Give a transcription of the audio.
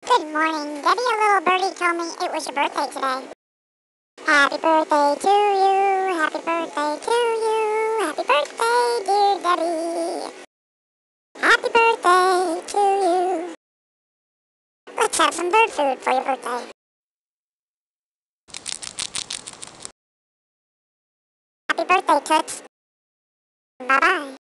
Good morning, Debbie. A little birdie told me it was your birthday today. Happy birthday to you. Happy birthday to you. Happy birthday, dear Debbie. Happy birthday to you. Let's have some bird food for your birthday. Happy birthday, Toots. Bye-bye.